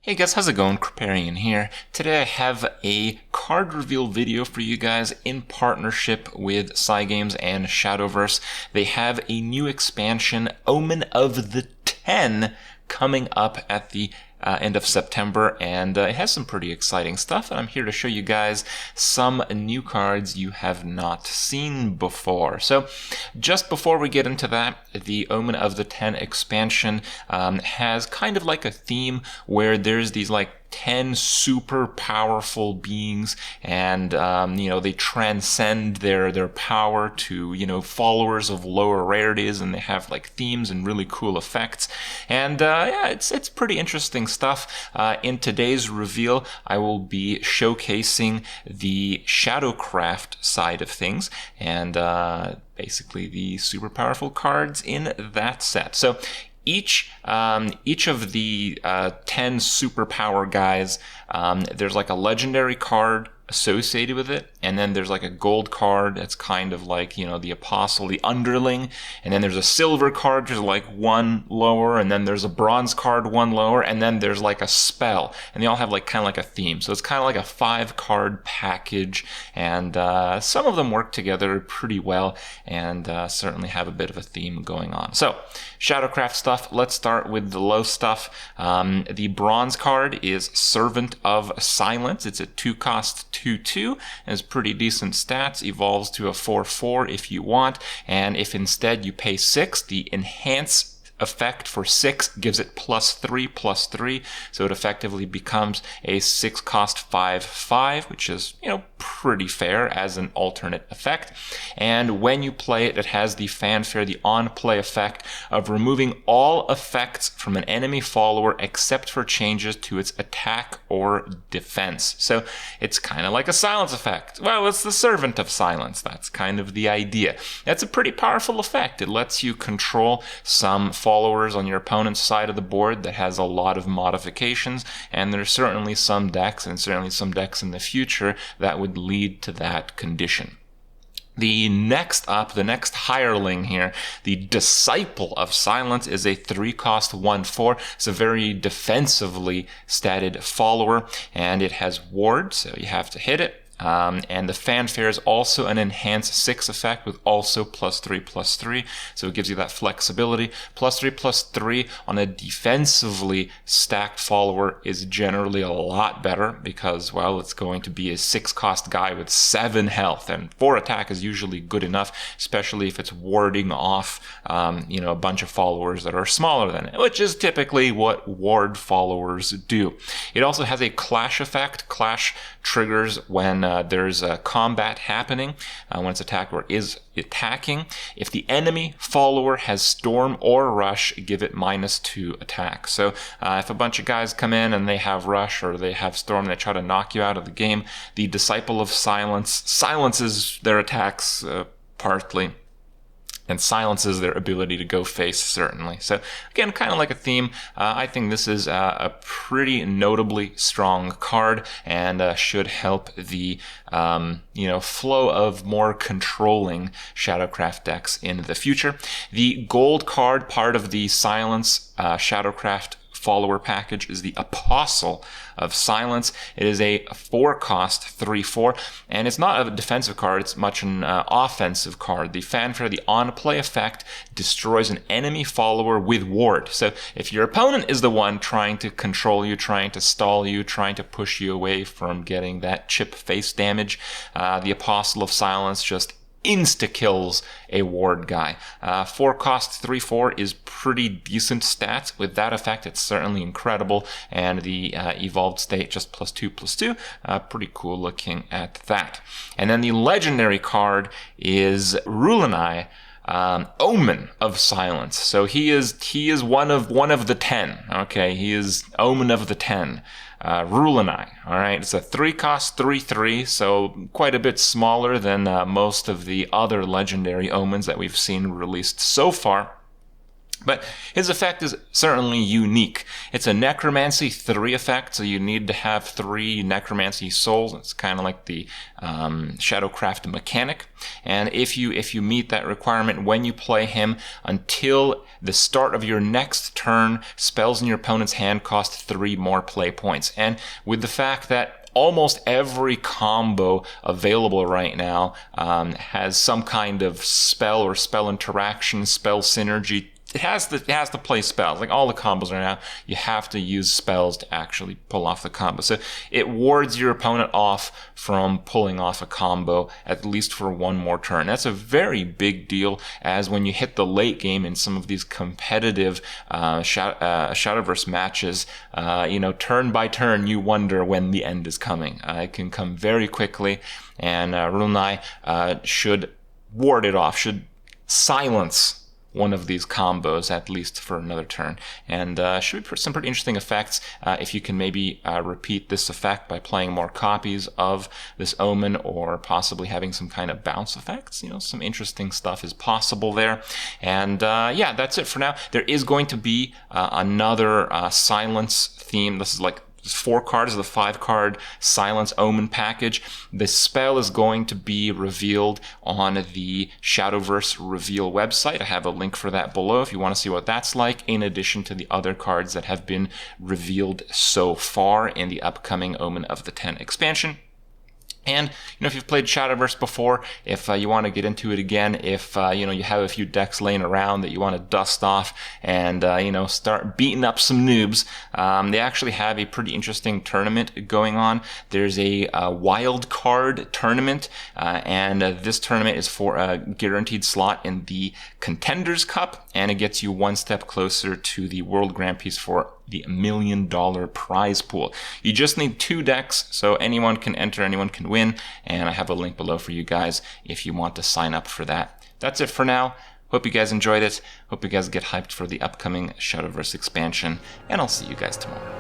Hey guys, how's it going? Kriparian here. Today I have a card reveal video for you guys in partnership with Cygames and Shadowverse. They have a new expansion, Omen of the 10, coming up at the end of September, and it has some pretty exciting stuff, and I'm here to show you guys some new cards you have not seen before. So just before we get into that, the Omen of the 10 expansion has kind of like a theme where there's these like 10 super powerful beings, and they transcend their power to followers of lower rarities, and they have like themes and really cool effects, and it's pretty interesting stuff. In today's reveal, I will be showcasing the Shadowcraft side of things, and basically the super powerful cards in that set. So each of the 10 superpower guys, there's like a legendary card associated with it, and then there's like a gold card that's kind of like the apostle, the underling, and then there's a silver card just like one lower, and then there's a bronze card one lower, and then there's like a spell, and they all have like kind of like a theme. So it's kind of like a 5-card package, and some of them work together pretty well, and certainly have a bit of a theme going on. So Shadowcraft stuff, let's start with the low stuff. The bronze card is Servant of Silence. It's a 2-cost 2/2, has pretty decent stats, evolves to a 4/4 if you want, and if instead you pay 6, the enhance effect for 6 gives it +3/+3, so it effectively becomes a 6-cost 5/5, which is pretty fair as an alternate effect. And when you play it, it has the fanfare, the on-play effect of removing all effects from an enemy follower except for changes to its attack or defense. So it's kind of like a silence effect. Well, it's the Servant of Silence. That's kind of the idea. That's a pretty powerful effect. It lets you control some followers on your opponent's side of the board that has a lot of modifications, and there's certainly some decks, and certainly some decks in the future, that would lead to that condition. The next up, the next hireling here, the Disciple of Silence, is a 3-cost 1/4. It's a very defensively statted follower, and it has ward, so you have to hit it. And the fanfare is also an enhanced 6 effect with also +3/+3, so it gives you that flexibility. +3/+3 on a defensively stacked follower is generally a lot better because, well, it's going to be a 6-cost guy with 7 health, and 4 attack is usually good enough, especially if it's warding off, a bunch of followers that are smaller than it, which is typically what ward followers do. It also has a clash effect. Clash triggers when there's a combat happening, when its attacker is attacking. If the enemy follower has Storm or Rush, give it -2 attack. So if a bunch of guys come in and they have Rush or they have Storm, they try to knock you out of the game, the Disciple of Silence silences their attacks partly, and silences their ability to go face, certainly. So again, kind of like a theme. I think this is a pretty notably strong card, and should help the flow of more controlling Shadowcraft decks in the future. The gold card, part of the Silence Shadowcraft follower package, is the Apostle of Silence. It is a 4-cost 3/4, and it's not a defensive card, it's much an offensive card. The fanfare, the on-play effect, destroys an enemy follower with ward. So if your opponent is the one trying to control you, trying to stall you, trying to push you away from getting that chip face damage, the Apostle of Silence just insta-kills a ward guy. 4-cost 3/4 is pretty decent stats. With that effect, it's certainly incredible, and the evolved state just +2/+2, pretty cool looking at that. And then the legendary card is Rulanai, Omen of Silence. So he is one of the 10. Okay, he is Omen of the 10. Rulanai, all right, it's a 3-cost 3/3, so quite a bit smaller than most of the other legendary omens that we've seen released so far. But his effect is certainly unique. It's a Necromancy 3 effect, so you need to have 3 Necromancy souls. It's kind of like the Shadowcraft mechanic. And if you meet that requirement when you play him, until the start of your next turn, spells in your opponent's hand cost 3 more play points. And with the fact that almost every combo available right now has some kind of spell or spell interaction, spell synergy. It has to play spells. Like all the combos right now, you have to use spells to actually pull off the combo. So it wards your opponent off from pulling off a combo at least for one more turn. That's a very big deal, as when you hit the late game in some of these competitive Shadowverse matches, turn by turn, you wonder when the end is coming. It can come very quickly, and Runai should ward it off, should silence one of these combos at least for another turn, and should be some pretty interesting effects if you can maybe repeat this effect by playing more copies of this Omen, or possibly having some kind of bounce effects. Some interesting stuff is possible there. And yeah, that's it for now. There is going to be another silence theme. This is like 4 cards of the 5-card Silence Omen package. The spell is going to be revealed on the Shadowverse reveal website. I have a link for that below if you want to see what that's like, in addition to the other cards that have been revealed so far in the upcoming Omen of the Ten expansion. And, if you've played Shadowverse before, if you want to get into it again, if, you have a few decks laying around that you want to dust off and, start beating up some noobs, they actually have a pretty interesting tournament going on. There's a wild card tournament, and this tournament is for a guaranteed slot in the Contenders Cup, and it gets you one step closer to the World Grand Prix for the $1 million prize pool. You just need 2 decks, so anyone can enter, anyone can win, and I have a link below for you guys if you want to sign up for that. That's it for now. Hope you guys enjoyed it. Hope you guys get hyped for the upcoming Shadowverse expansion, and I'll see you guys tomorrow.